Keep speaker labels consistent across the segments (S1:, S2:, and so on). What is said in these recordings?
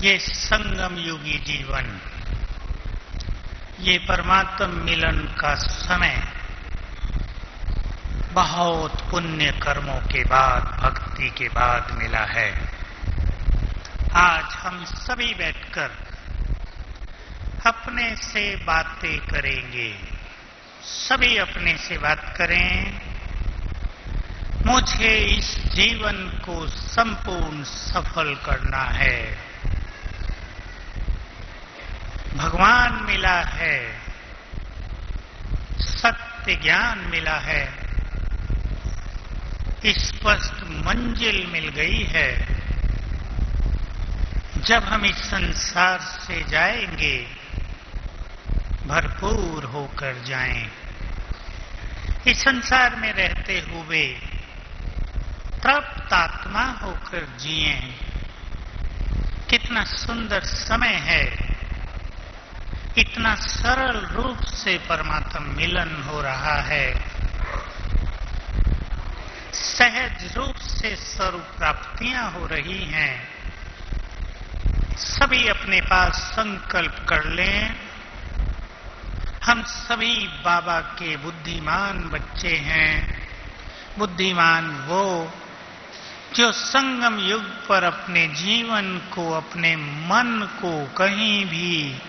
S1: ये संगम युगी जीवन, ये परमात्म मिलन का समय बहुत पुण्य कर्मों के बाद, भक्ति के बाद मिला है। आज हम सभी बैठकर अपने से बातें करेंगे। सभी अपने से बात करें, मुझे इस जीवन को संपूर्ण सफल करना है। भगवान मिला है, सत्य ज्ञान मिला है, स्पष्ट मंजिल मिल गई है। जब हम इस संसार से जाएंगे, भरपूर होकर जाएं। इस संसार में रहते हुए तृप्त आत्मा होकर जिएं। कितना सुंदर समय है, इतना सरल रूप से परमात्म मिलन हो रहा है, सहज रूप से स्वरूप प्राप्तियां हो रही हैं। सभी अपने पास संकल्प कर लें, हम सभी बाबा के बुद्धिमान बच्चे हैं। बुद्धिमान वो जो संगम युग पर अपने जीवन को, अपने मन को कहीं भी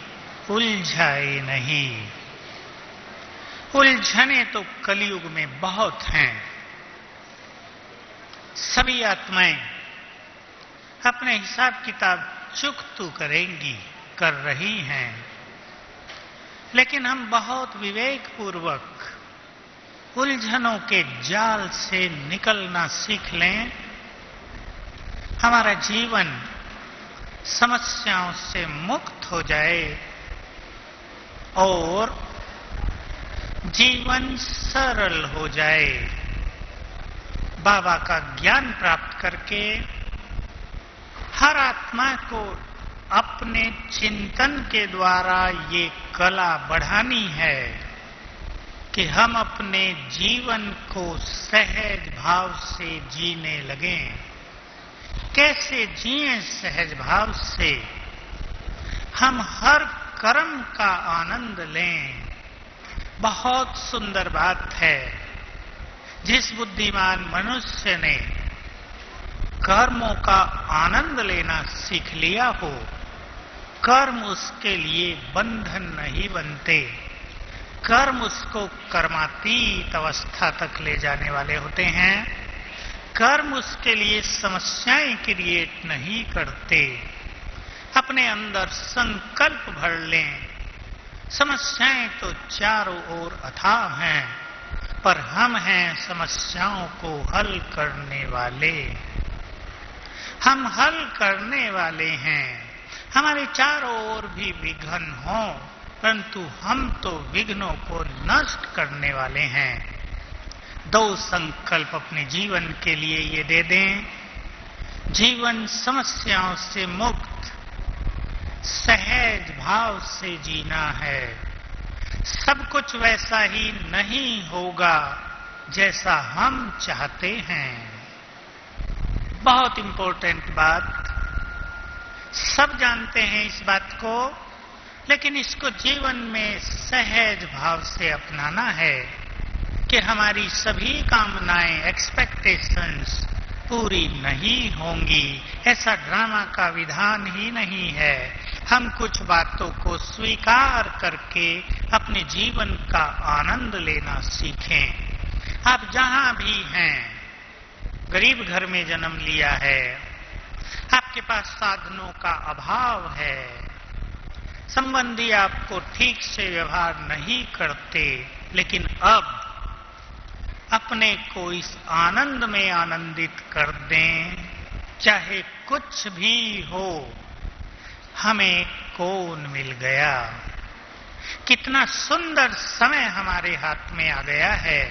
S1: उलझाए नहीं। उलझने तो कलयुग में बहुत हैं। सभी आत्माएं अपने हिसाब किताब चुकतू करेंगी, कर रही हैं, लेकिन हम बहुत विवेकपूर्वक उलझनों के जाल से निकलना सीख लें। हमारा जीवन समस्याओं से मुक्त हो जाए और जीवन सरल हो जाए। बाबा का ज्ञान प्राप्त करके हर आत्मा को अपने चिंतन के द्वारा ये कला बढ़ानी है कि हम अपने जीवन को सहज भाव से जीने लगें। कैसे जिएं सहज भाव से? हम हर कर्म का आनंद लें। बहुत सुंदर बात है, जिस बुद्धिमान मनुष्य ने कर्मों का आनंद लेना सीख लिया हो, कर्म उसके लिए बंधन नहीं बनते। कर्म उसको कर्मातीत अवस्था तक ले जाने वाले होते हैं। कर्म उसके लिए समस्याएं क्रिएट नहीं करते। अपने अंदर संकल्प भर लें। समस्याएं तो चारों ओर अथाह हैं, पर हम हैं समस्याओं को हल करने वाले। हम हल करने वाले हैं। हमारे चारों ओर भी विघ्न हों, परंतु हम तो विघ्नों को नष्ट करने वाले हैं। दो संकल्प अपने जीवन के लिए ये दे दें। जीवन समस्याओं से मुक्त, सहज भाव से जीना है। सब कुछ वैसा ही नहीं होगा जैसा हम चाहते हैं। बहुत इंपॉर्टेंट बात, सब जानते हैं इस बात को, लेकिन इसको जीवन में सहज भाव से अपनाना है कि हमारी सभी कामनाएं, एक्सपेक्टेशंस पूरी नहीं होंगी। ऐसा ड्रामा का विधान ही नहीं है। हम कुछ बातों को स्वीकार करके अपने जीवन का आनंद लेना सीखें। आप जहां भी हैं, गरीब घर में जन्म लिया है, आपके पास साधनों का अभाव है, संबंधी आपको ठीक से व्यवहार नहीं करते, लेकिन अब अपने को इस आनंद में आनंदित कर दें। चाहे कुछ भी हो, हमें कौन मिल गया। कितना सुंदर समय हमारे हाथ में आ गया है।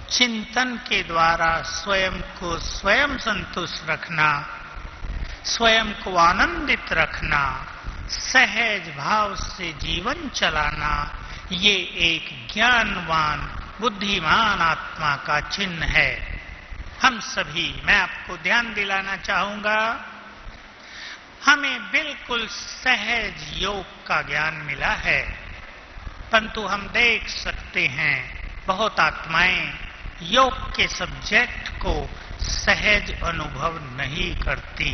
S1: चिंतन के द्वारा स्वयं को स्वयं संतुष्ट रखना, स्वयं को आनंदित रखना, सहज भाव से जीवन चलाना, ये एक ज्ञानवान बुद्धिमान आत्मा का चिन्ह है। हम सभी, मैं आपको ध्यान दिलाना चाहूंगा, हमें बिल्कुल सहज योग का ज्ञान मिला है, परंतु हम देख सकते हैं बहुत आत्माएं योग के सब्जेक्ट को सहज अनुभव नहीं करती।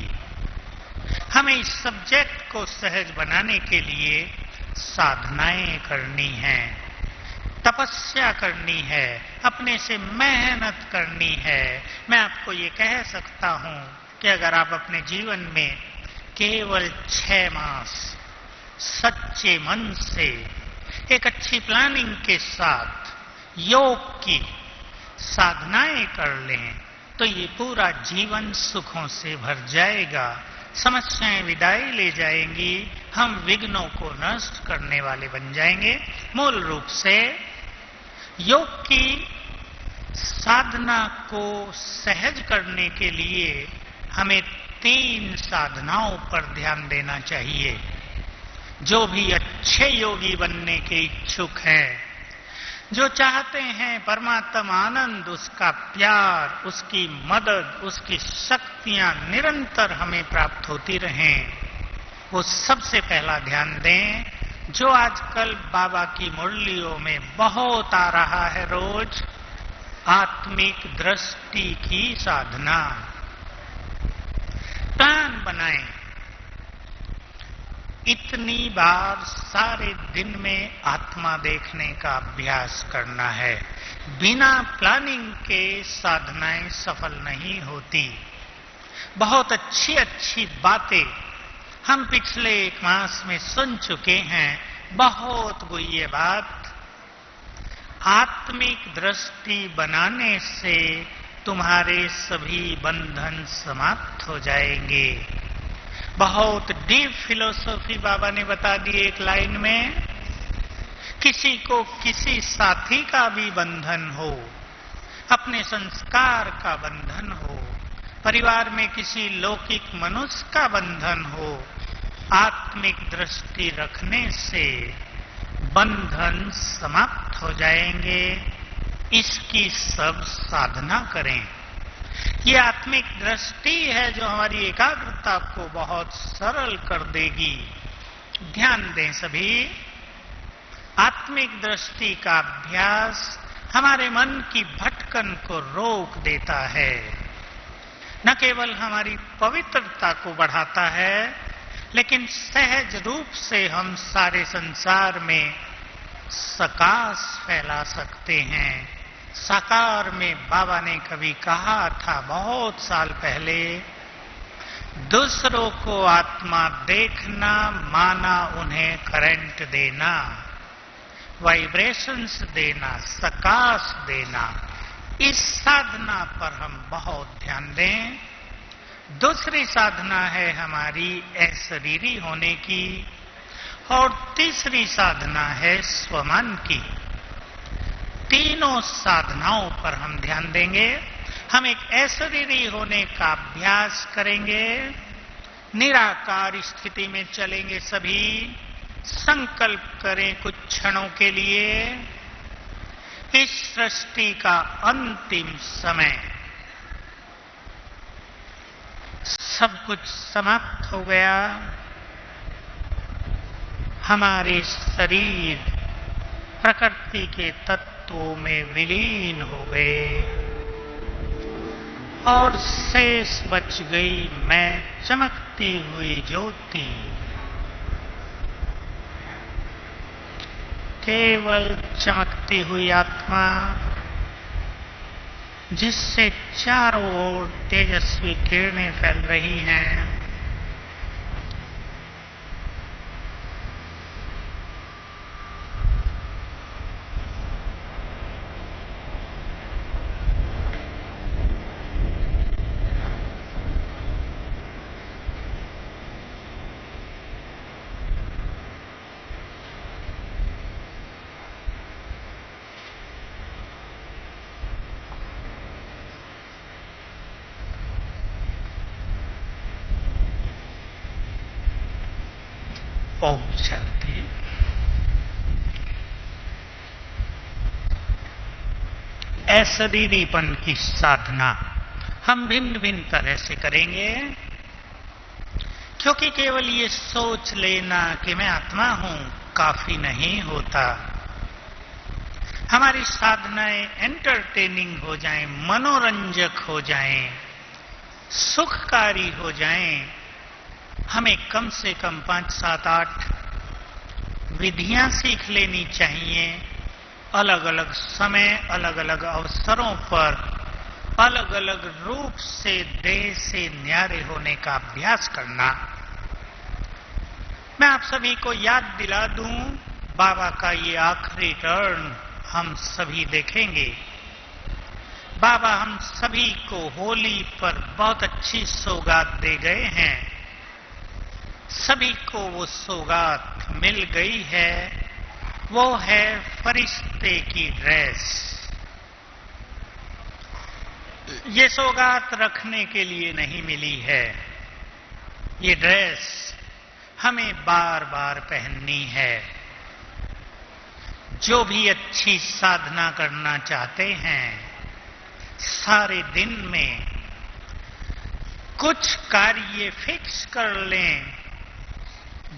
S1: हमें इस सब्जेक्ट को सहज बनाने के लिए साधनाएं करनी हैं, तपस्या करनी है, अपने से मेहनत करनी है। मैं आपको ये कह सकता हूं कि अगर आप अपने जीवन में केवल 6 मास सच्चे मन से एक अच्छी प्लानिंग के साथ योग की साधनाएं कर लें तो ये पूरा जीवन सुखों से भर जाएगा। समस्याएं विदाई ले जाएंगी, हम विघ्नों को नष्ट करने वाले बन जाएंगे। मूल रूप से योग की साधना को सहज करने के लिए हमें 3 साधनाओं पर ध्यान देना चाहिए। जो भी अच्छे योगी बनने के इच्छुक हैं, जो चाहते हैं परमात्मा आनंद, उसका प्यार, उसकी मदद, उसकी शक्तियां निरंतर हमें प्राप्त होती रहें, वो सबसे पहला ध्यान दें जो आजकल बाबा की मुरलियों में बहुत आ रहा है रोज, आत्मिक दृष्टि की साधना। प्लान बनाएं, इतनी बार सारे दिन में आत्मा देखने का अभ्यास करना है। बिना प्लानिंग के साधनाएं सफल नहीं होती। बहुत अच्छी अच्छी बातें हम पिछले 1 मास में सुन चुके हैं। बहुत गुह्य बात, आत्मिक दृष्टि बनाने से तुम्हारे सभी बंधन समाप्त हो जाएंगे। बहुत डीप फिलोसॉफी बाबा ने बता दी एक लाइन में। किसी को किसी साथी का भी बंधन हो, अपने संस्कार का बंधन हो, परिवार में किसी लौकिक मनुष्य का बंधन हो, आत्मिक दृष्टि रखने से बंधन समाप्त हो जाएंगे। इसकी सब साधना करें। ये आत्मिक दृष्टि है जो हमारी एकाग्रता को बहुत सरल कर देगी। ध्यान दें सभी, आत्मिक दृष्टि का अभ्यास हमारे मन की भटकन को रोक देता है। न केवल हमारी पवित्रता को बढ़ाता है, लेकिन सहज रूप से हम सारे संसार में सकाश फैला सकते हैं। साकार में बाबा ने कभी कहा था बहुत साल पहले, दूसरों को आत्मा देखना माना उन्हें करंट देना, वाइब्रेशंस देना, सकाश देना। इस साधना पर हम बहुत ध्यान दें। दूसरी साधना है हमारी अशरीरी होने की, और तीसरी साधना है स्वमान की। तीनों साधनाओं पर हम ध्यान देंगे। हम एक अशरीरी होने का अभ्यास करेंगे, निराकार स्थिति में चलेंगे। सभी संकल्प करें कुछ क्षणों के लिए, इस सृष्टि का अंतिम समय, सब कुछ समाप्त हो गया, हमारे शरीर प्रकृति के तत्वों में विलीन हो गए और शेष बच गई मैं चमकती हुई ज्योति। केवल चमकती हुई आत्मा जिससे चारों ओर तेजस्वी किरणें फैल रही हैं। ओम शांति। अशरीरीपन की साधना हम भिन्न भिन्न तरह से करेंगे। क्योंकि केवल ये सोच लेना कि मैं आत्मा हूं काफी नहीं होता। हमारी साधनाएं एंटरटेनिंग हो जाएं, मनोरंजक हो जाएं, सुखकारी हो जाएं, हमें कम से कम 5, 7, 8 विधियां सीख लेनी चाहिए। अलग अलग समय, अलग अलग अवसरों पर, अलग अलग रूप से देह से न्यारे होने का अभ्यास करना। मैं आप सभी को याद दिला दूं, बाबा का ये आखिरी टर्न हम सभी देखेंगे। बाबा हम सभी को होली पर बहुत अच्छी सौगात दे गए हैं। सभी को वो सौगात मिल गई है, वो है फरिश्ते की ड्रेस। ये सौगात रखने के लिए नहीं मिली है, ये ड्रेस हमें बार बार पहननी है। जो भी अच्छी साधना करना चाहते हैं, सारे दिन में कुछ कार्य फिक्स कर लें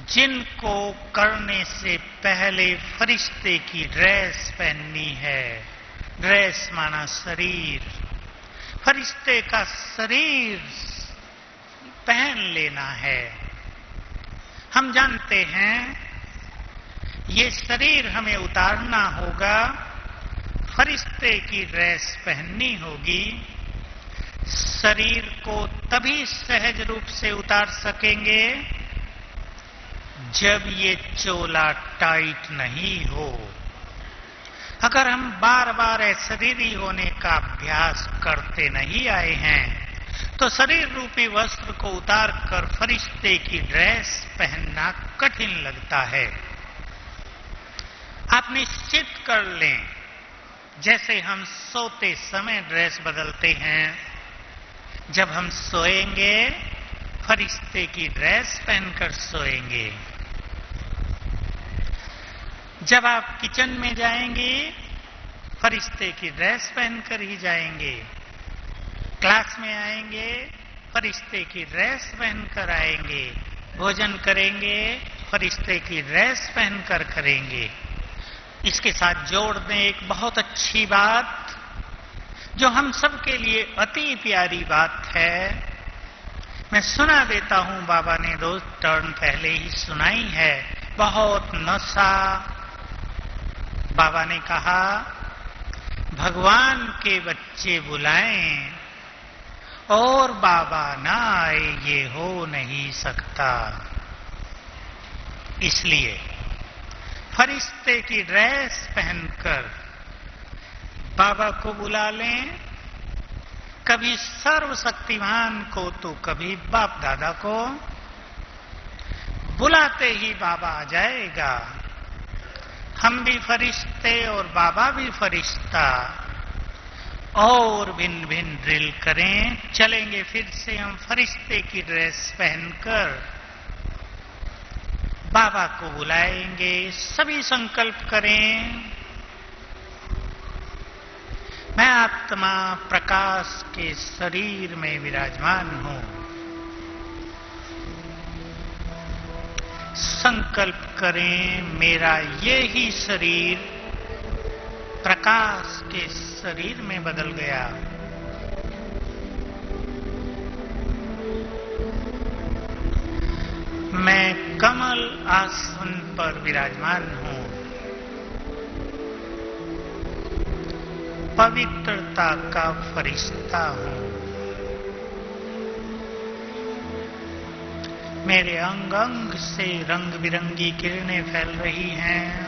S1: जिनको करने से पहले फरिश्ते की ड्रेस पहननी है। ड्रेस माना शरीर, फरिश्ते का शरीर पहन लेना है। हम जानते हैं ये शरीर हमें उतारना होगा, फरिश्ते की ड्रेस पहननी होगी। शरीर को तभी सहज रूप से उतार सकेंगे जब ये चोला टाइट नहीं हो। अगर हम बार बार अशरीरी होने का अभ्यास करते नहीं आए हैं तो शरीर रूपी वस्त्र को उतार कर फरिश्ते की ड्रेस पहनना कठिन लगता है। आप निश्चित कर लें, जैसे हम सोते समय ड्रेस बदलते हैं, जब हम सोएंगे फरिश्ते की ड्रेस पहनकर सोएंगे। जब आप किचन में जाएंगे फरिश्ते की ड्रेस पहनकर ही जाएंगे। क्लास में आएंगे फरिश्ते की ड्रेस पहनकर आएंगे। भोजन करेंगे फरिश्ते की ड्रेस पहनकर करेंगे। इसके साथ जोड़ दें एक बहुत अच्छी बात जो हम सब के लिए अति प्यारी बात है। मैं सुना देता हूं, बाबा ने 2 टर्न पहले ही सुनाई है। बहुत नशा। बाबा ने कहा भगवान के बच्चे बुलाएं और बाबा ना आए ये हो नहीं सकता। इसलिए फरिश्ते की ड्रेस पहनकर बाबा को बुला लें। कभी सर्वशक्तिमान को तो कभी बाप दादा को। बुलाते ही बाबा आ जाएगा। हम भी फरिश्ते और बाबा भी फरिश्ता। और भिन्न भिन्न ड्रिल करें, चलेंगे फिर से हम फरिश्ते की ड्रेस पहनकर बाबा को बुलाएंगे। सभी संकल्प करें, मैं आत्मा प्रकाश के शरीर में विराजमान हूं। संकल्प करें मेरा ये ही शरीर प्रकाश के शरीर में बदल गया। मैं कमल आसन पर विराजमान हूं। पवित्रता का फरिश्ता हूं। मेरे अंग अंग से रंग बिरंगी किरणें फैल रही हैं।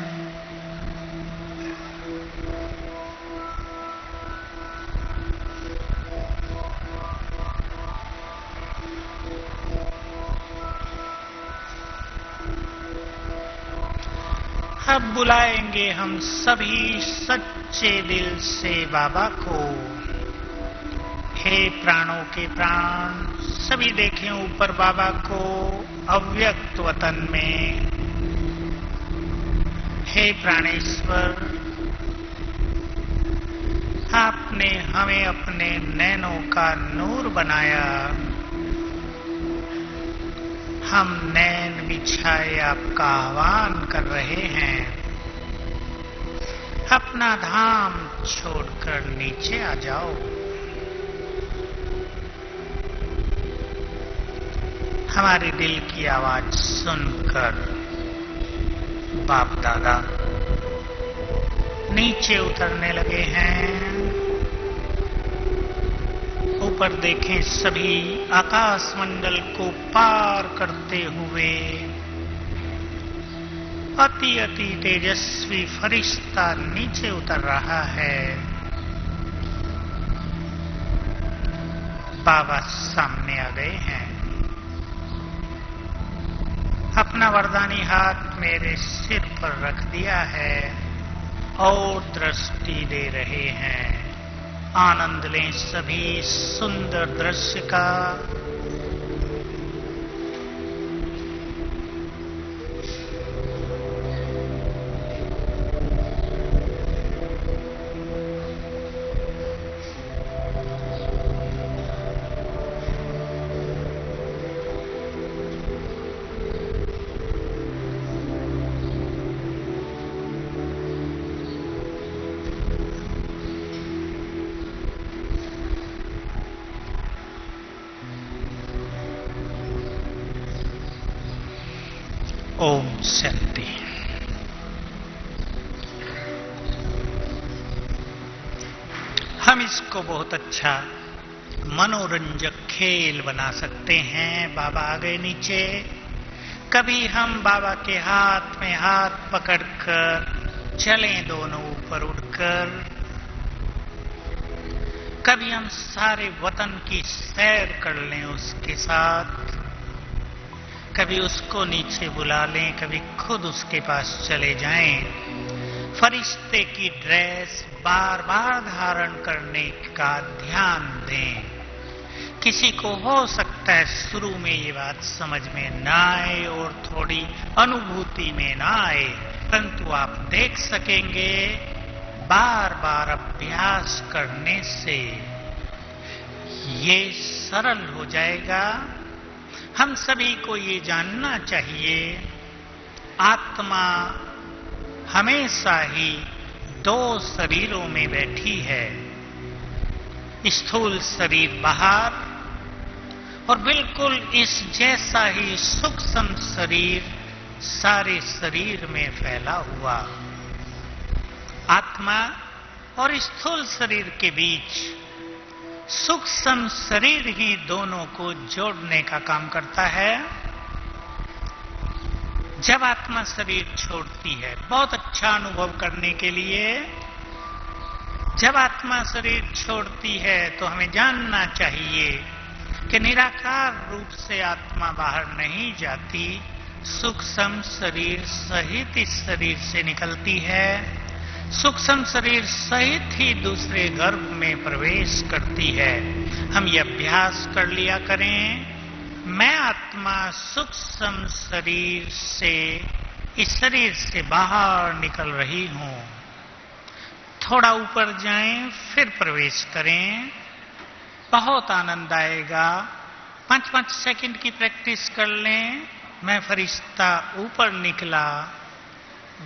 S1: अब बुलाएंगे हम सभी सच्चे दिल से बाबा को। हे प्राणों के प्राण, सभी देखें ऊपर बाबा को अव्यक्त वतन में। हे प्राणेश्वर, आपने हमें अपने नैनों का नूर बनाया। हम नैन बिछाए आपका आह्वान कर रहे हैं, अपना धाम छोड़कर नीचे आ जाओ। हमारे दिल की आवाज सुनकर बाप दादा नीचे उतरने लगे हैं। ऊपर देखें, सभी आकाश मंडल को पार करते हुए अति अति तेजस्वी फरिश्ता नीचे उतर रहा है। बाबा सामने आ गए हैं, अपना वरदानी हाथ मेरे सिर पर रख दिया है और दृष्टि दे रहे हैं। आनंद लें सभी सुंदर दृश्य का। ओम शांति। हम इसको बहुत अच्छा मनोरंजक खेल बना सकते हैं। बाबा आ गए नीचे, कभी हम बाबा के हाथ में हाथ पकड़कर चलें दोनों ऊपर उड़कर, कभी हम सारे वतन की सैर कर लें उसके साथ, कभी उसको नीचे बुला लें, कभी खुद उसके पास चले जाएं। फरिश्ते की ड्रेस बार बार धारण करने का ध्यान दें। किसी को हो सकता है शुरू में ये बात समझ में ना आए और थोड़ी अनुभूति में ना आए, परंतु आप देख सकेंगे बार बार अभ्यास करने से ये सरल हो जाएगा। हम सभी को ये जानना चाहिए, आत्मा हमेशा ही दो शरीरों में बैठी है, स्थूल शरीर बाहर और बिल्कुल इस जैसा ही सूक्ष्म शरीर सारे शरीर में फैला हुआ। आत्मा और स्थूल शरीर के बीच सूक्ष्म शरीर ही दोनों को जोड़ने का काम करता है। जब आत्मा शरीर छोड़ती है, बहुत अच्छा अनुभव करने के लिए, जब आत्मा शरीर छोड़ती है तो हमें जानना चाहिए कि निराकार रूप से आत्मा बाहर नहीं जाती, सूक्ष्म शरीर सहित इस शरीर से निकलती है, सूक्ष्म शरीर सहित ही दूसरे गर्भ में प्रवेश करती है। हम ये अभ्यास कर लिया करें, मैं आत्मा सूक्ष्म शरीर से इस शरीर से बाहर निकल रही हूं। थोड़ा ऊपर जाएं, फिर प्रवेश करें, बहुत आनंद आएगा। 5-5 सेकंड की प्रैक्टिस कर लें। मैं फरिश्ता ऊपर निकला,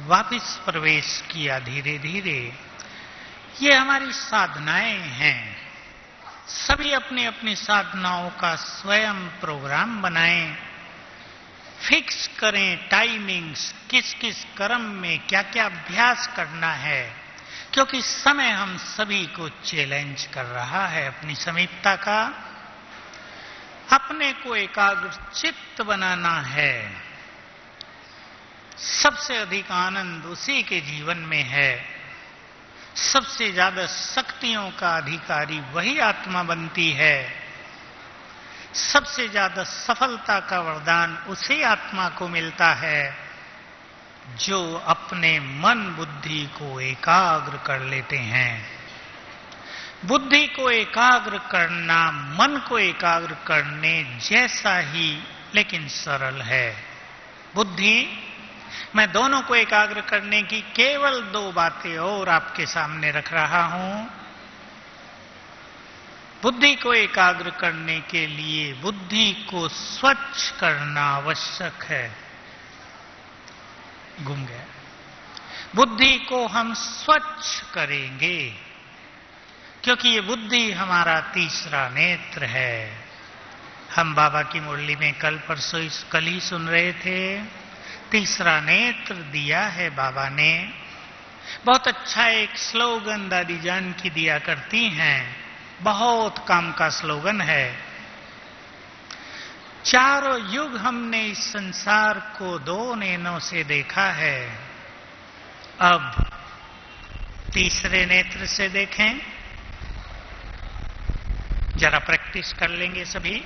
S1: वापिस प्रवेश किया धीरे धीरे। ये हमारी साधनाएं हैं। सभी अपनी अपनी साधनाओं का स्वयं प्रोग्राम बनाएं, फिक्स करें टाइमिंग्स, किस किस कर्म में क्या क्या अभ्यास करना है, क्योंकि समय हम सभी को चैलेंज कर रहा है अपनी समीपता का। अपने को एकाग्र चित्त बनाना है। सबसे अधिक आनंद उसी के जीवन में है। सबसे ज्यादा शक्तियों का अधिकारी वही आत्मा बनती है। सबसे ज्यादा सफलता का वरदान उसी आत्मा को मिलता है जो अपने मन बुद्धि को एकाग्र कर लेते हैं। बुद्धि को एकाग्र करना मन को एकाग्र करने जैसा ही लेकिन सरल है। बुद्धि, मैं दोनों को एकाग्र करने की केवल 2 बातें और आपके सामने रख रहा हूं। बुद्धि को एकाग्र करने के लिए बुद्धि को स्वच्छ करना आवश्यक है। घूम गया। बुद्धि को हम स्वच्छ करेंगे क्योंकि ये बुद्धि हमारा तीसरा नेत्र है। हम बाबा की मुरली में कल ही सुन रहे थे, तीसरा नेत्र दिया है बाबा ने। बहुत अच्छा एक स्लोगन दादी जान की दिया करती हैं, बहुत काम का स्लोगन है। चारों युग हमने इस संसार को 2 नैनों से देखा है, अब तीसरे नेत्र से देखें। जरा प्रैक्टिस कर लेंगे सभी।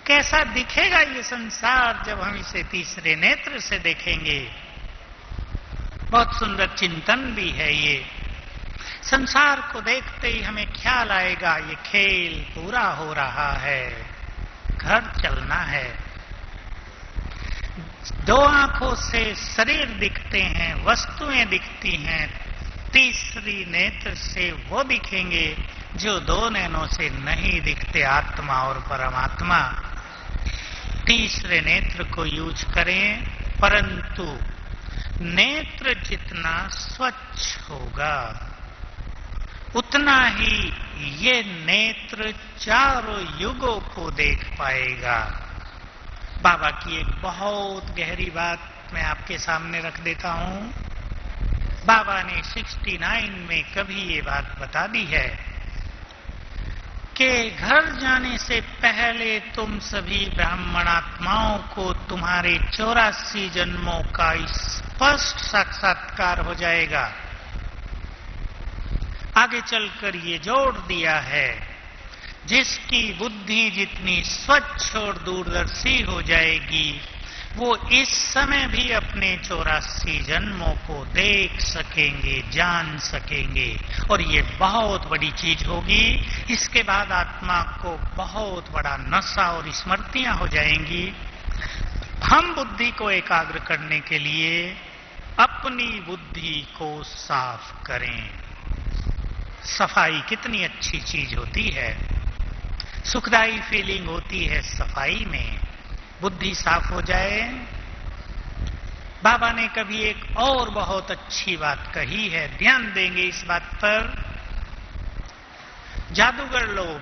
S1: कैसा दिखेगा ये संसार जब हम इसे तीसरे नेत्र से देखेंगे। बहुत सुंदर चिंतन भी है ये। संसार को देखते ही हमें ख्याल आएगा ये खेल पूरा हो रहा है, घर चलना है। 2 आंखों से शरीर दिखते हैं, वस्तुएं दिखती हैं, तीसरी नेत्र से वो दिखेंगे जो 2 नैनों से नहीं दिखते, आत्मा और परमात्मा। तीसरे नेत्र को यूज करें, परंतु नेत्र जितना स्वच्छ होगा उतना ही ये नेत्र चारों युगों को देख पाएगा। बाबा की एक बहुत गहरी बात मैं आपके सामने रख देता हूं। बाबा ने 69 में कभी ये बात बता दी है कि घर जाने से पहले तुम सभी ब्राह्मणात्माओं को तुम्हारे 84 जन्मों का स्पष्ट साक्षात्कार हो जाएगा। आगे चलकर ये जोड़ दिया है, जिसकी बुद्धि जितनी स्वच्छ और दूरदर्शी हो जाएगी वो इस समय भी अपने 84 जन्मों को देख सकेंगे, जान सकेंगे, और ये बहुत बड़ी चीज होगी। इसके बाद आत्मा को बहुत बड़ा नशा और स्मृतियां हो जाएंगी। हम बुद्धि को एकाग्र करने के लिए अपनी बुद्धि को साफ करें। सफाई कितनी अच्छी चीज होती है, सुखदायी फीलिंग होती है सफाई में। बुद्धि साफ हो जाए। बाबा ने कभी एक और बहुत अच्छी बात कही है, ध्यान देंगे इस बात पर। जादूगर लोग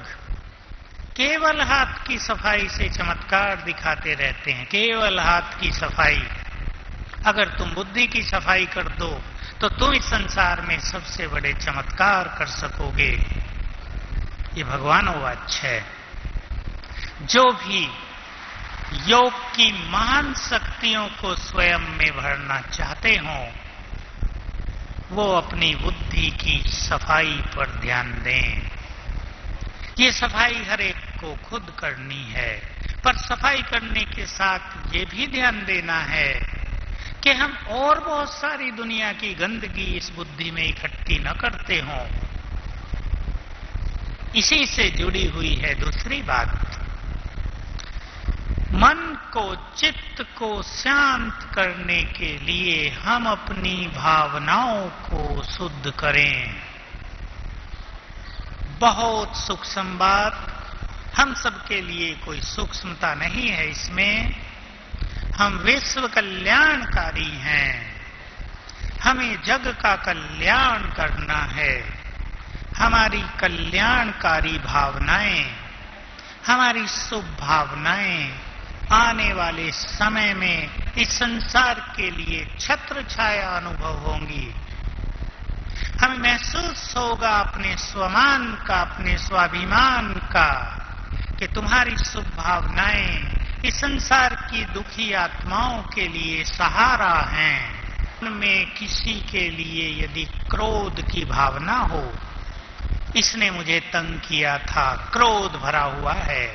S1: केवल हाथ की सफाई से चमत्कार दिखाते रहते हैं, केवल हाथ की सफाई। अगर तुम बुद्धि की सफाई कर दो तो तुम इस संसार में सबसे बड़े चमत्कार कर सकोगे। ये भगवानोवाच है। जो भी योग की महान शक्तियों को स्वयं में भरना चाहते हों वो अपनी बुद्धि की सफाई पर ध्यान दें। ये सफाई हर एक को खुद करनी है, पर सफाई करने के साथ ये भी ध्यान देना है कि हम और बहुत सारी दुनिया की गंदगी इस बुद्धि में इकट्ठी न करते हों। इसी से जुड़ी हुई है दूसरी बात, मन को, चित्त को शांत करने के लिए हम अपनी भावनाओं को शुद्ध करें। बहुत सूक्ष्म बात, हम सबके लिए कोई सूक्ष्मता नहीं है इसमें। हम विश्व कल्याणकारी हैं, हमें जग का कल्याण करना है। हमारी कल्याणकारी भावनाएं, हमारी शुभ भावनाएं आने वाले समय में इस संसार के लिए छत्र छाया अनुभव होंगी। हमें महसूस होगा अपने स्वमान का, अपने स्वाभिमान का, कि तुम्हारी शुभ भावनाएं इस संसार की दुखी आत्माओं के लिए सहारा हैं। उनमें किसी के लिए यदि क्रोध की भावना हो, इसने मुझे तंग किया था, क्रोध भरा हुआ है।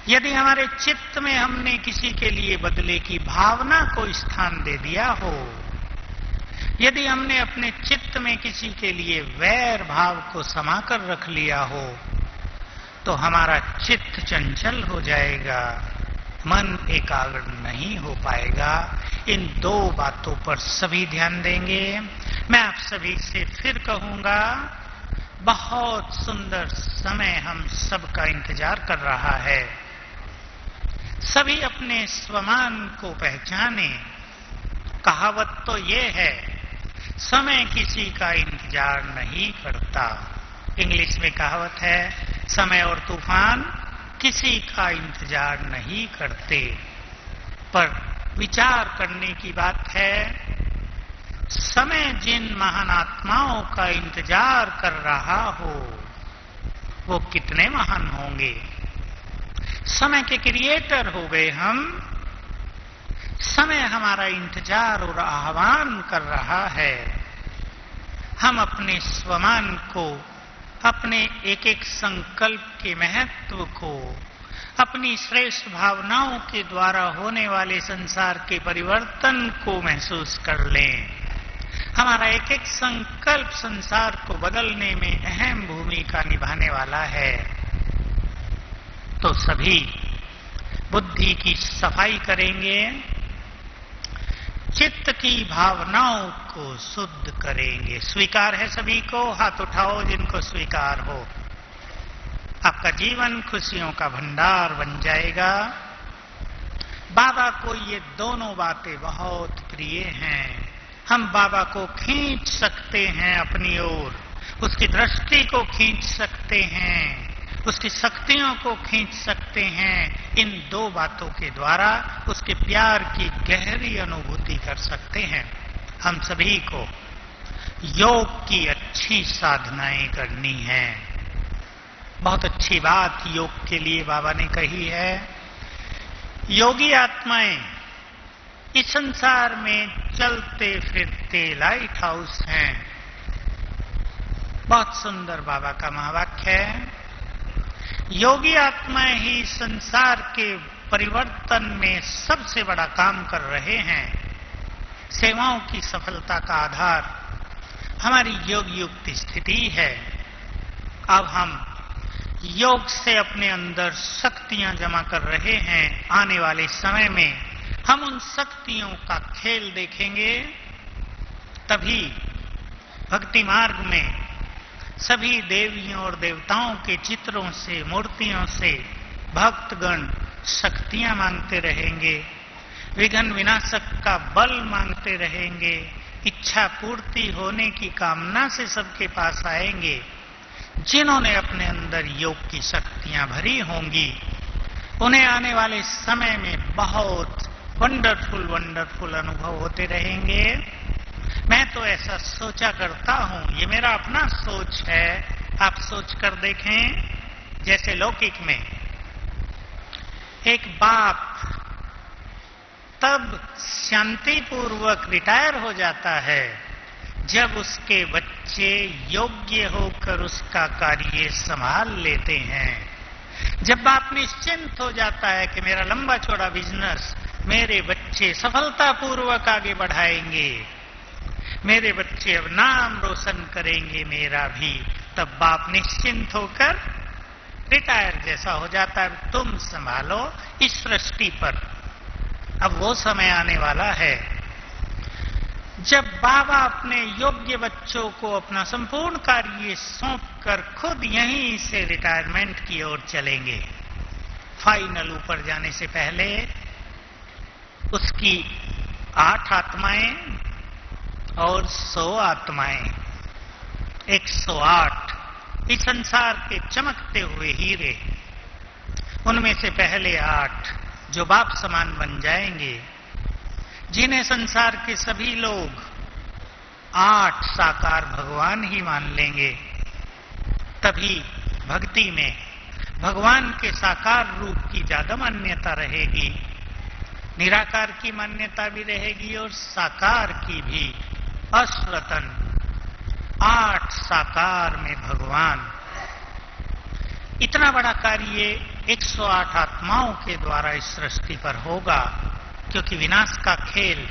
S1: यदि हमारे चित्त में हमने किसी के लिए बदले की भावना को स्थान दे दिया हो, यदि हमने अपने चित्त में किसी के लिए वैर भाव को समाकर रख लिया हो, तो हमारा चित्त चंचल हो जाएगा, मन एकाग्र नहीं हो पाएगा। इन 2 बातों पर सभी ध्यान देंगे। मैं आप सभी से फिर कहूंगा, बहुत सुंदर समय हम सबका इंतजार कर रहा है। सभी अपने स्वमान को पहचाने। कहावत तो ये है, समय किसी का इंतजार नहीं करता। इंग्लिश में कहावत है, समय और तूफान किसी का इंतजार नहीं करते। पर विचार करने की बात है, समय जिन महान आत्माओं का इंतजार कर रहा हो वो कितने महान होंगे। समय के क्रिएटर हो गए हम। समय हमारा इंतजार और आह्वान कर रहा है। हम अपने स्वमान को, अपने एक एक संकल्प के महत्व को, अपनी श्रेष्ठ भावनाओं के द्वारा होने वाले संसार के परिवर्तन को महसूस कर लें। हमारा एक एक संकल्प संसार को बदलने में अहम भूमिका निभाने वाला है। तो सभी बुद्धि की सफाई करेंगे, चित्त की भावनाओं को शुद्ध करेंगे। स्वीकार है सभी को? हाथ उठाओ जिनको स्वीकार हो। आपका जीवन खुशियों का भंडार बन जाएगा। बाबा को ये दोनों बातें बहुत प्रिय हैं। हम बाबा को खींच सकते हैं अपनी ओर, उसकी दृष्टि को खींच सकते हैं, उसकी शक्तियों को खींच सकते हैं। इन दो बातों के द्वारा उसके प्यार की गहरी अनुभूति कर सकते हैं। हम सभी को योग की अच्छी साधनाएं करनी है। बहुत अच्छी बात योग के लिए बाबा ने कही है। योगी आत्माएं इस संसार में चलते फिरते लाइट हाउस हैं। बहुत सुंदर बाबा का महावाक्य है। योगी आत्माएं ही संसार के परिवर्तन में सबसे बड़ा काम कर रहे हैं। सेवाओं की सफलता का आधार हमारी योग युक्त स्थिति है। अब हम योग से अपने अंदर शक्तियां जमा कर रहे हैं। आने वाले समय में हम उन शक्तियों का खेल देखेंगे। तभी भक्ति मार्ग में सभी देवियों और देवताओं के चित्रों से, मूर्तियों से भक्तगण शक्तियां मांगते रहेंगे, विघ्न विनाशक का बल मांगते रहेंगे, इच्छा पूर्ति होने की कामना से सबके पास आएंगे। जिन्होंने अपने अंदर योग की शक्तियां भरी होंगी उन्हें आने वाले समय में बहुत वंडरफुल अनुभव होते रहेंगे। मैं तो ऐसा सोचा करता हूं, ये मेरा अपना सोच है, आप सोच कर देखें। जैसे लौकिक में एक बाप तब शांतिपूर्वक रिटायर हो जाता है जब उसके बच्चे योग्य होकर उसका कार्य संभाल लेते हैं। जब बाप निश्चिंत हो जाता है कि मेरा लंबा चौड़ा बिजनेस मेरे बच्चे सफलतापूर्वक आगे बढ़ाएंगे, मेरे बच्चे अब नाम रोशन करेंगे मेरा भी, तब बाप निश्चिंत होकर रिटायर जैसा हो जाता है। तुम संभालो इस सृष्टि पर। अब वो समय आने वाला है जब बाबा अपने योग्य बच्चों को अपना संपूर्ण कार्य सौंप कर खुद यहीं से रिटायरमेंट की ओर चलेंगे। फाइनल ऊपर जाने से पहले उसकी 8 आत्माएं और 100 आत्माएं, 108 इस संसार के चमकते हुए हीरे। उनमें से पहले 8 जो बाप समान बन जाएंगे, जिन्हें संसार के सभी लोग 8 साकार भगवान ही मान लेंगे। तभी भक्ति में भगवान के साकार रूप की ज्यादा मान्यता रहेगी, निराकार की मान्यता भी रहेगी और साकार की भी। अश्वतन 8 साकार में भगवान। इतना बड़ा कार्य 108 आत्माओं के द्वारा इस सृष्टि पर होगा, क्योंकि विनाश का खेल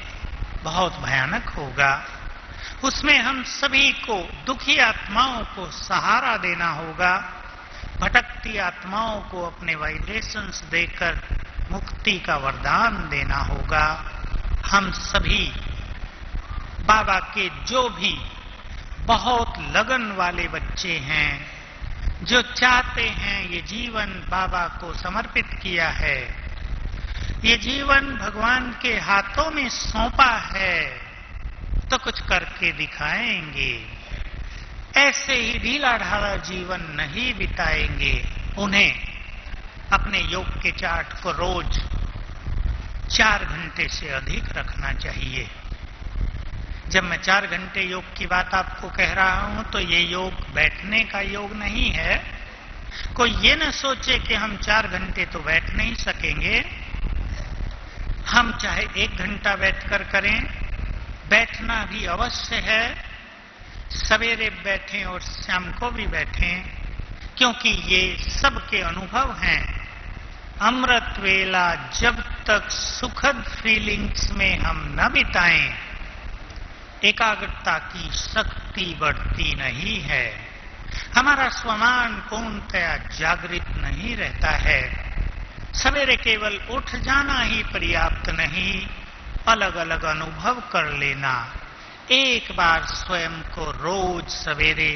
S1: बहुत भयानक होगा। उसमें हम सभी को, दुखी आत्माओं को सहारा देना होगा, भटकती आत्माओं को अपने वाइब्रेशंस देकर मुक्ति का वरदान देना होगा। हम सभी बाबा के जो भी बहुत लगन वाले बच्चे हैं, जो चाहते हैं ये जीवन बाबा को समर्पित किया है, ये जीवन भगवान के हाथों में सौंपा है, तो कुछ करके दिखाएंगे। ऐसे ही ढीला ढाला जीवन नहीं बिताएंगे। उन्हें अपने योग के चार्ट को रोज 4 घंटे से अधिक रखना चाहिए। जब मैं 4 घंटे योग की बात आपको कह रहा हूं तो ये योग बैठने का योग नहीं है। कोई ये न सोचे कि हम 4 घंटे तो बैठ नहीं सकेंगे। हम चाहे 1 घंटा बैठकर करें, बैठना भी अवश्य है। सवेरे बैठें और शाम को भी बैठें, क्योंकि ये सबके अनुभव हैं। अमृत वेला जब तक सुखद फीलिंग्स में हम न बिताएं, एकाग्रता की शक्ति बढ़ती नहीं है। हमारा स्वमान पूर्णतया जागृत नहीं रहता है। सवेरे केवल उठ जाना ही पर्याप्त नहीं, अलग अलग अनुभव कर लेना। एक बार स्वयं को रोज सवेरे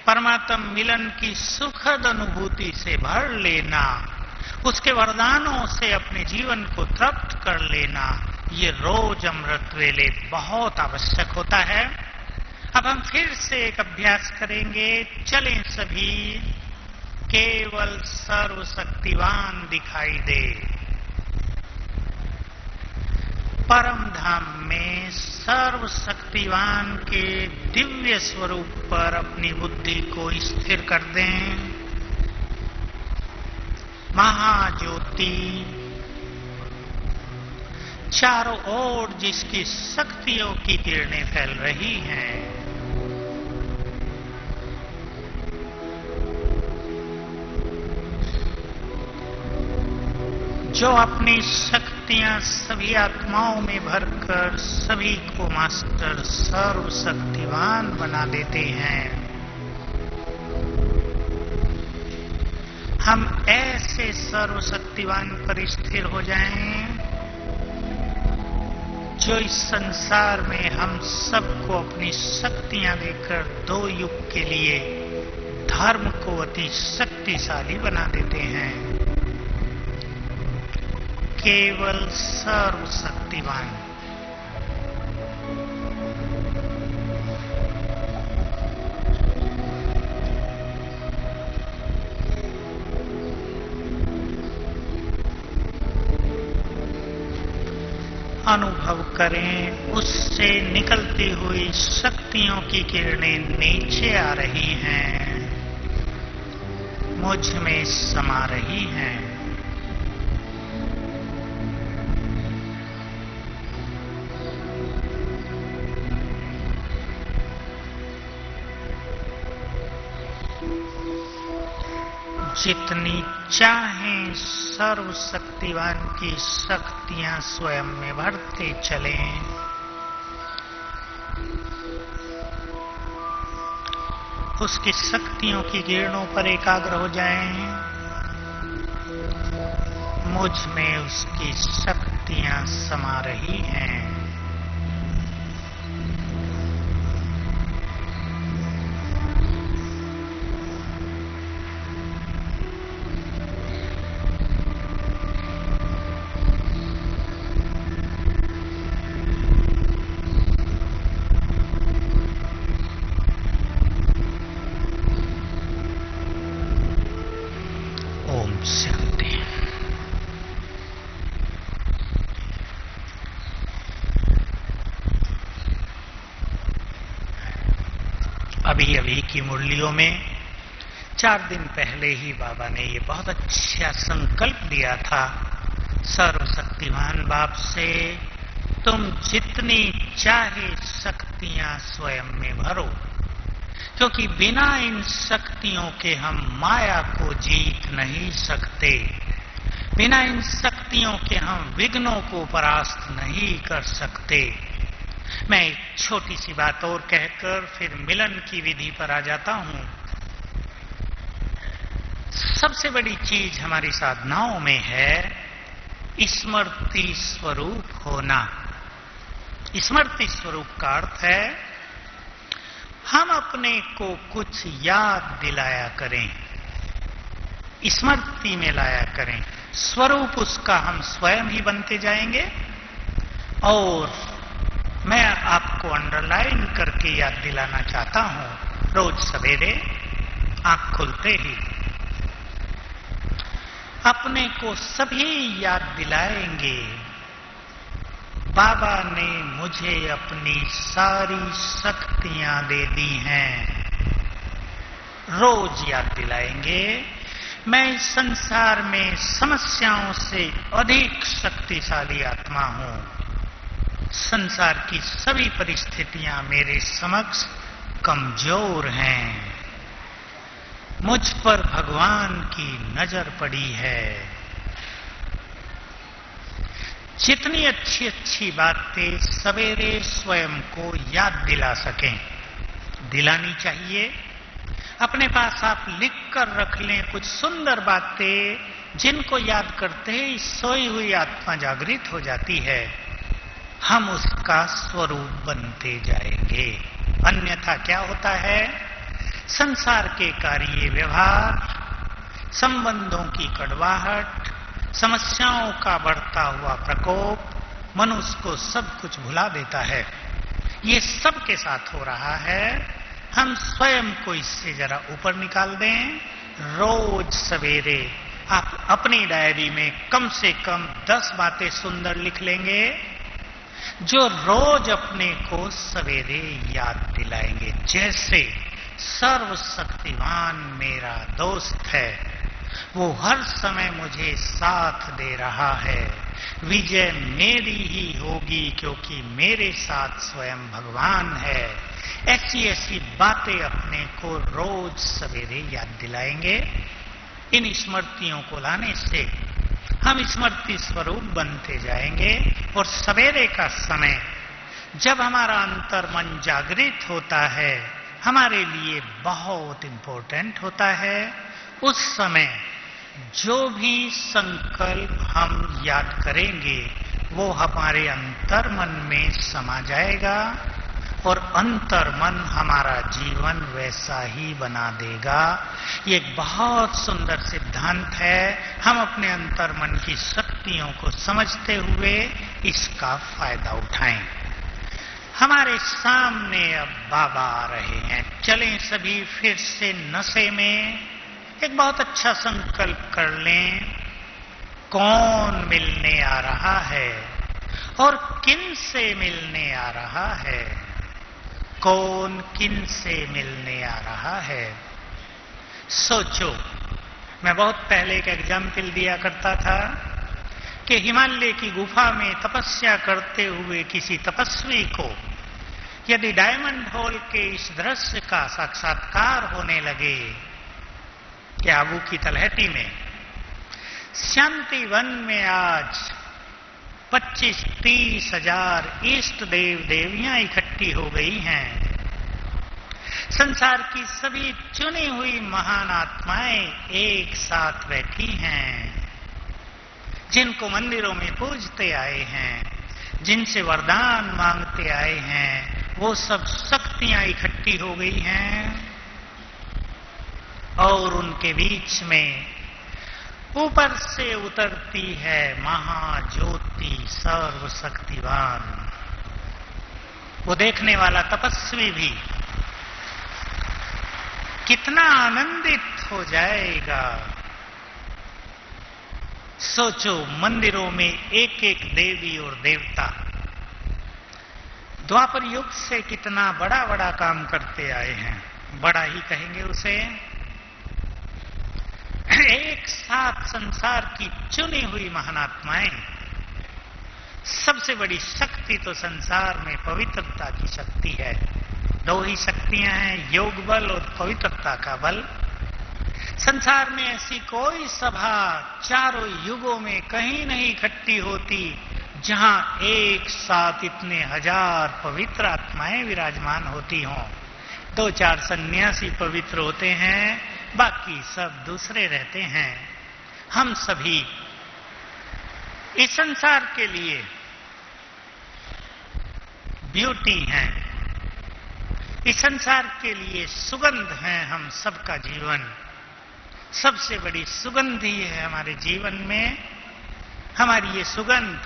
S1: परमात्मा मिलन की सुखद अनुभूति से भर लेना, उसके वरदानों से अपने जीवन को तृप्त कर लेना, ये रोज अमृत वेले बहुत आवश्यक होता है। अब हम फिर से एक अभ्यास करेंगे। चलें सभी, केवल सर्वशक्तिवान दिखाई दे। परम धाम में सर्वशक्तिवान के दिव्य स्वरूप पर अपनी बुद्धि को स्थिर कर दें। महाज्योति चारों ओर जिसकी शक्तियों की किरणें फैल रही हैं, जो अपनी शक्तियां सभी आत्माओं में भरकर सभी को मास्टर सर्वशक्तिवान बना देते हैं। हम ऐसे सर्वशक्तिवान पर स्थिर हो जाएं जो इस संसार में हम सबको अपनी शक्तियां देकर 2 युग के लिए धर्म को अति शक्तिशाली बना देते हैं। केवल सर्वशक्तिवान। अनुभव करें, उससे निकलती हुई शक्तियों की किरणें नीचे आ रही हैं, मुझ में समा रही हैं। जितनी चाहें सर्वशक्तिवान की शक्तियां स्वयं में भरते चलें। उसकी शक्तियों की किरणों पर एकाग्र हो जाएं। मुझ में उसकी शक्तियां समा रही हैं। अभी की मुरलियों में 4 दिन पहले ही बाबा ने ये बहुत अच्छा संकल्प दिया था सर्वशक्तिमान बाप से, तुम जितनी चाहे शक्तियां स्वयं में भरो, क्योंकि बिना इन शक्तियों के हम माया को जीत नहीं सकते। बिना इन शक्तियों के हम विघ्नों को परास्त नहीं कर सकते। मैं एक छोटी सी बात और कहकर फिर मिलन की विधि पर आ जाता हूं। सबसे बड़ी चीज हमारी साधनाओं में है स्मृति स्वरूप होना। स्मृति स्वरूप का अर्थ है हम अपने को कुछ याद दिलाया करें, स्मृति में लाया करें। स्वरूप उसका हम स्वयं ही बनते जाएंगे। और मैं आपको अंडरलाइन करके याद दिलाना चाहता हूं, रोज सवेरे आंख खुलते ही अपने को सभी याद दिलाएंगे, बाबा ने मुझे अपनी सारी शक्तियां दे दी हैं। रोज याद दिलाएंगे, मैं इस संसार में समस्याओं से अधिक शक्तिशाली आत्मा हूं। संसार की सभी परिस्थितियां मेरे समक्ष कमजोर हैं। मुझ पर भगवान की नजर पड़ी है। जितनी अच्छी अच्छी बातें सवेरे स्वयं को याद दिला सकें, दिलानी चाहिए। अपने पास आप लिख कर रख लें कुछ सुंदर बातें, जिनको याद करते ही सोई हुई आत्मा जागृत हो जाती है। हम उसका स्वरूप बनते जाएंगे। अन्यथा क्या होता है? संसार के कार्य व्यवहार, संबंधों की कड़वाहट, समस्याओं का बढ़ता हुआ प्रकोप मनुष्य को सब कुछ भुला देता है। ये सब के साथ हो रहा है। हम स्वयं को इससे जरा ऊपर निकाल दें। रोज सवेरे आप अपनी डायरी में कम से कम 10 बातें सुंदर लिख लेंगे, जो रोज अपने को सवेरे याद दिलाएंगे। जैसे सर्वशक्तिमान मेरा दोस्त है, वो हर समय मुझे साथ दे रहा है। विजय मेरी ही होगी क्योंकि मेरे साथ स्वयं भगवान है। ऐसी ऐसी बातें अपने को रोज सवेरे याद दिलाएंगे। इन स्मृतियों को लाने से हम स्मृति स्वरूप बनते जाएंगे। और सवेरे का समय जब हमारा अंतर मन जागृत होता है, हमारे लिए बहुत इंपॉर्टेंट होता है। उस समय जो भी संकल्प हम याद करेंगे वो हमारे अंतर मन में समा जाएगा और अंतर मन हमारा जीवन वैसा ही बना देगा। ये एक बहुत सुंदर सिद्धांत है। हम अपने अंतर मन की शक्तियों को समझते हुए इसका फायदा उठाएं। हमारे सामने अब बाबा आ रहे हैं। चलें सभी फिर से नशे में। एक बहुत अच्छा संकल्प कर लें। कौन मिलने आ रहा है और किन से मिलने आ रहा है? कौन किन से मिलने आ रहा है? सोचो, मैं बहुत पहले एक एग्जाम्पल दिया करता था कि हिमालय की गुफा में तपस्या करते हुए किसी तपस्वी को यदि डायमंड हॉल के इस दृश्य का साक्षात्कार होने लगे कि आबू की तलहटी में शांति वन में आज 25-30 हजार इष्ट देव देवियां इकट्ठी हो गई हैं। संसार की सभी चुनी हुई महान आत्माएं एक साथ बैठी हैं, जिनको मंदिरों में पूजते आए हैं, जिनसे वरदान मांगते आए हैं, वो सब शक्तियां इकट्ठी हो गई हैं। और उनके बीच में ऊपर से उतरती है महाज्योति सर्वशक्तिवान। वो देखने वाला तपस्वी भी कितना आनंदित हो जाएगा। सोचो, मंदिरों में एक एक देवी और देवता द्वापर युग से कितना बड़ा बड़ा काम करते आए हैं। बड़ा ही कहेंगे उसे। एक साथ संसार की चुनी हुई महानात्माएं। सबसे बड़ी शक्ति तो संसार में पवित्रता की शक्ति है। 2 ही शक्तियां हैं, योग बल और पवित्रता का बल। संसार में ऐसी कोई सभा चारों युगों में कहीं नहीं इकट्ठी होती जहां एक साथ इतने हजार पवित्र आत्माएं विराजमान होती हों। 2-4 सन्यासी पवित्र होते हैं, बाकी सब दूसरे रहते हैं। हम सभी इस संसार के लिए ब्यूटी हैं। इस संसार के लिए सुगंध है हम सबका जीवन। सबसे बड़ी सुगंध ही है हमारे जीवन में। हमारी ये सुगंध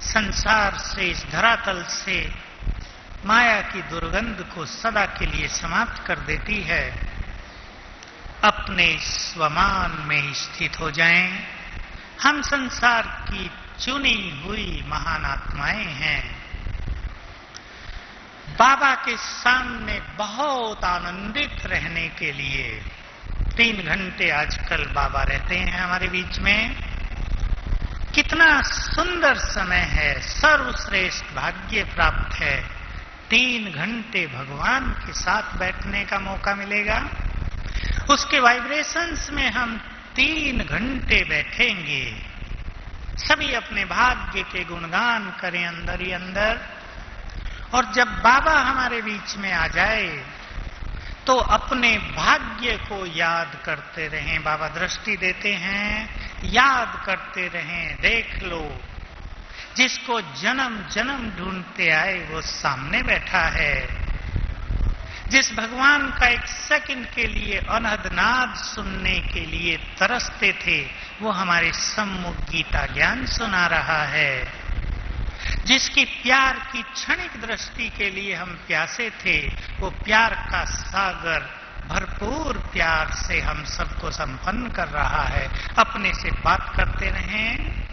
S1: संसार से, इस धरातल से माया की दुर्गंध को सदा के लिए समाप्त कर देती है। अपने स्वमान में स्थित हो जाएं। हम संसार की चुनी हुई महान आत्माएं हैं। बाबा के सामने बहुत आनंदित रहने के लिए 3 घंटे आजकल बाबा रहते हैं हमारे बीच में। कितना सुंदर समय है, सर्वश्रेष्ठ भाग्य प्राप्त है। 3 घंटे भगवान के साथ बैठने का मौका मिलेगा। उसके वाइब्रेशंस में हम 3 घंटे बैठेंगे। सभी अपने भाग्य के गुणगान करें अंदर ही अंदर। और जब बाबा हमारे बीच में आ जाए तो अपने भाग्य को याद करते रहें। बाबा दृष्टि देते हैं, याद करते रहें। देख लो, जिसको जन्म जन्म ढूंढते आए वो सामने बैठा है। जिस भगवान का 1 सेकंड के लिए अनहदनाद सुनने के लिए तरसते थे, वो हमारे सम्मुख गीता ज्ञान सुना रहा है। जिसकी प्यार की क्षणिक दृष्टि के लिए हम प्यासे थे, वो प्यार का सागर भरपूर प्यार से हम सबको संपन्न कर रहा है। अपने से बात करते रहें।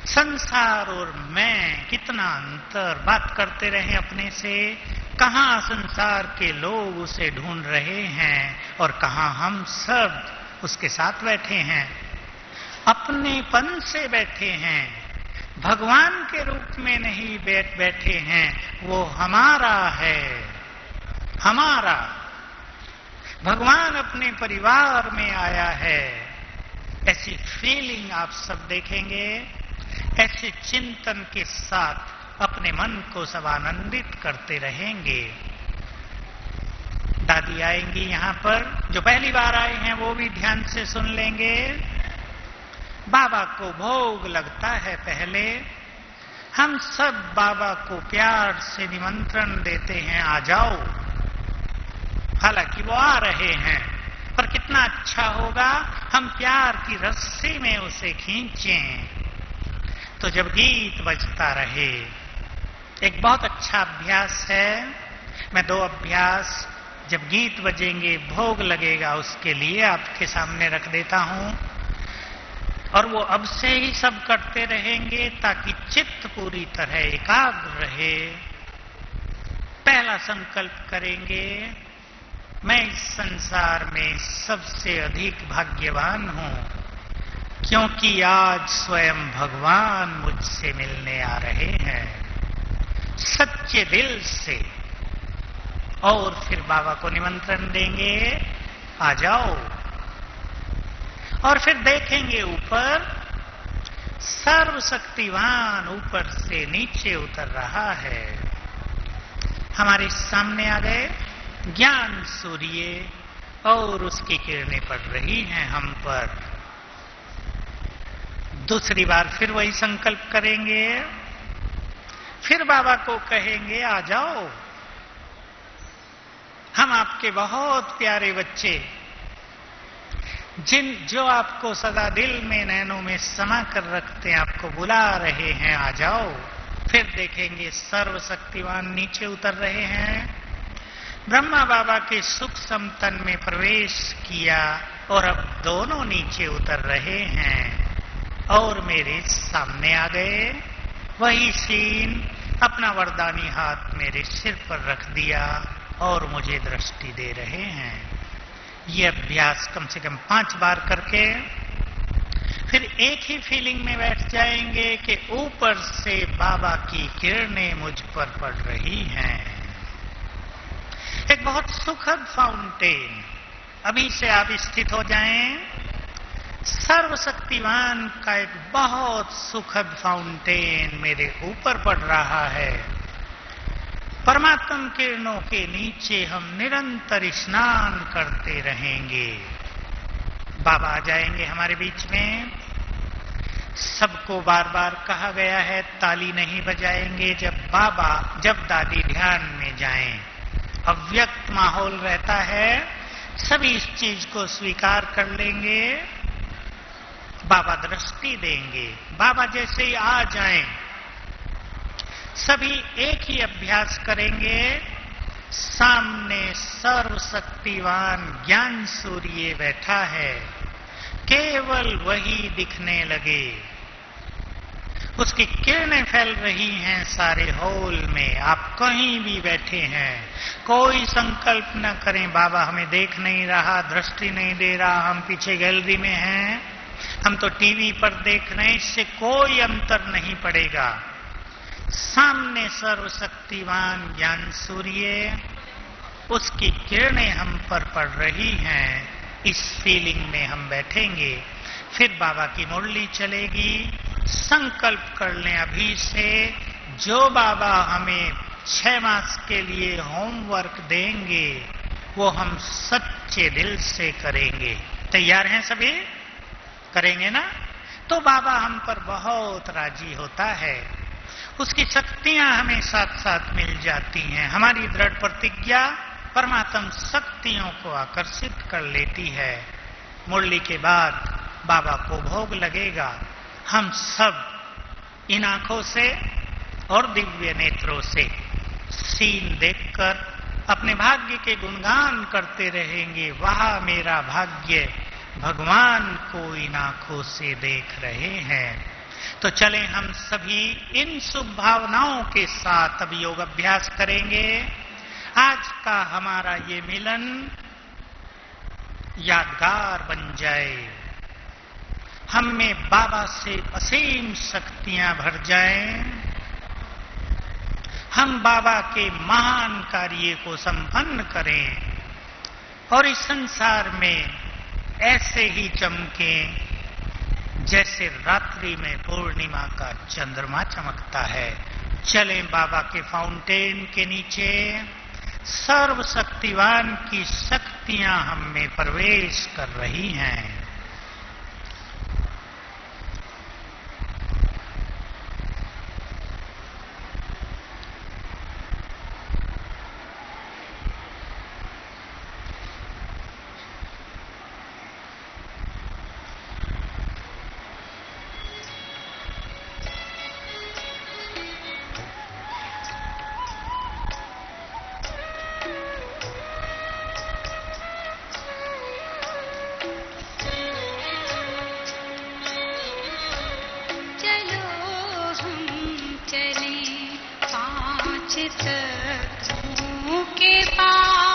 S1: संसार और मैं कितना अंतर, बात करते रहें अपने से। कहां संसार के लोग उसे ढूंढ रहे हैं और कहां हम सब उसके साथ बैठे हैं, अपनेपन से बैठे हैं। भगवान के रूप में नहीं बैठे हैं, वो हमारा है, हमारा। भगवान अपने परिवार में आया है। ऐसी फीलिंग आप सब देखेंगे। ऐसे चिंतन के साथ अपने मन को सब आनंदित करते रहेंगे। दादी आएंगी यहाँ पर। जो पहली बार आए हैं वो भी ध्यान से सुन लेंगे। बाबा को भोग लगता है पहले। हम सब बाबा को प्यार से निमंत्रण देते हैं, आ जाओ। हालांकि वो आ रहे हैं, पर कितना अच्छा होगा हम प्यार की रस्सी में उसे खींचें। तो जब गीत बजता रहे, एक बहुत अच्छा अभ्यास है। मैं 2 अभ्यास जब गीत बजेंगे, भोग लगेगा, उसके लिए आपके सामने रख देता हूं। और वो अब से ही सब करते रहेंगे ताकि चित्त पूरी तरह एकाग्र रहे। पहला संकल्प करेंगे, मैं इस संसार में सबसे अधिक भाग्यवान हूं, क्योंकि आज स्वयं भगवान मुझसे मिलने आ रहे हैं सच्चे दिल से। और फिर बाबा को निमंत्रण देंगे, आ जाओ। और फिर देखेंगे ऊपर, सर्वशक्तिवान ऊपर से नीचे उतर रहा है। हमारे सामने आ गए ज्ञान सूर्य, और उसकी किरणें पड़ रही हैं हम पर। दूसरी बार फिर वही संकल्प करेंगे। फिर बाबा को कहेंगे, आ जाओ। हम आपके बहुत प्यारे बच्चे, जो आपको सदा दिल में, नैनों में समा कर रखते हैं, आपको बुला रहे हैं, आ जाओ। फिर देखेंगे सर्वशक्तिवान नीचे उतर रहे हैं। ब्रह्मा बाबा के सुख समतन में प्रवेश किया और अब दोनों नीचे उतर रहे हैं और मेरे सामने आ गए। वही सीन, अपना वरदानी हाथ मेरे सिर पर रख दिया और मुझे दृष्टि दे रहे हैं। ये अभ्यास कम से कम 5 बार करके फिर एक ही फीलिंग में बैठ जाएंगे कि ऊपर से बाबा की किरणें मुझ पर पड़ रही हैं। एक बहुत सुखद फाउंटेन। अभी से आप स्थित हो जाएं। सर्वशक्तिवान का एक बहुत सुखद फाउंटेन मेरे ऊपर पड़ रहा है। परमात्म किरणों के नीचे हम निरंतर स्नान करते रहेंगे। बाबा आ जाएंगे हमारे बीच में। सबको बार बार कहा गया है, ताली नहीं बजाएंगे जब दादी ध्यान में जाएं। अव्यक्त माहौल रहता है, सभी इस चीज को स्वीकार कर लेंगे। बाबा दृष्टि देंगे। बाबा जैसे ही आ जाएं, सभी एक ही अभ्यास करेंगे। सामने सर्वशक्तिवान ज्ञान सूर्य बैठा है, केवल वही दिखने लगे। उसकी किरणें फैल रही हैं सारे हॉल में। आप कहीं भी बैठे हैं, कोई संकल्प न करें बाबा हमें देख नहीं रहा, दृष्टि नहीं दे रहा, हम पीछे गैलरी में हैं, हम तो टीवी पर देख रहे हैं, इससे कोई अंतर नहीं पड़ेगा। सामने सर्वशक्तिवान ज्ञान सूर्य, उसकी किरणें हम पर पड़ रही हैं, इस फीलिंग में हम बैठेंगे। फिर बाबा की मुरली चलेगी। संकल्प कर लें अभी से, जो बाबा हमें 6 मास के लिए होमवर्क देंगे वो हम सच्चे दिल से करेंगे। तैयार हैं सभी? करेंगे ना? तो बाबा हम पर बहुत राजी होता है, उसकी शक्तियां हमें साथ साथ मिल जाती हैं। हमारी दृढ़ प्रतिज्ञा परमात्म शक्तियों को आकर्षित कर लेती है। मुरली के बाद बाबा को भोग लगेगा। हम सब इन आंखों से और दिव्य नेत्रों से सीन देखकर अपने भाग्य के गुणगान करते रहेंगे। वाह मेरा भाग्य, भगवान को इन आंखों से देख रहे हैं। तो चलें हम सभी इन शुभ भावनाओं के साथ अब योग अभ्यास करेंगे। आज का हमारा ये मिलन यादगार बन जाए, हम में बाबा से असीम शक्तियां भर जाएं, हम बाबा के महान कार्य को संपन्न करें और इस संसार में ऐसे ही चमकें जैसे रात्रि में पूर्णिमा का चंद्रमा चमकता है। चलें बाबा के फाउंटेन के नीचे, सर्वशक्तिवान की शक्तियां हम में प्रवेश कर रही हैं।
S2: तत्वों के पास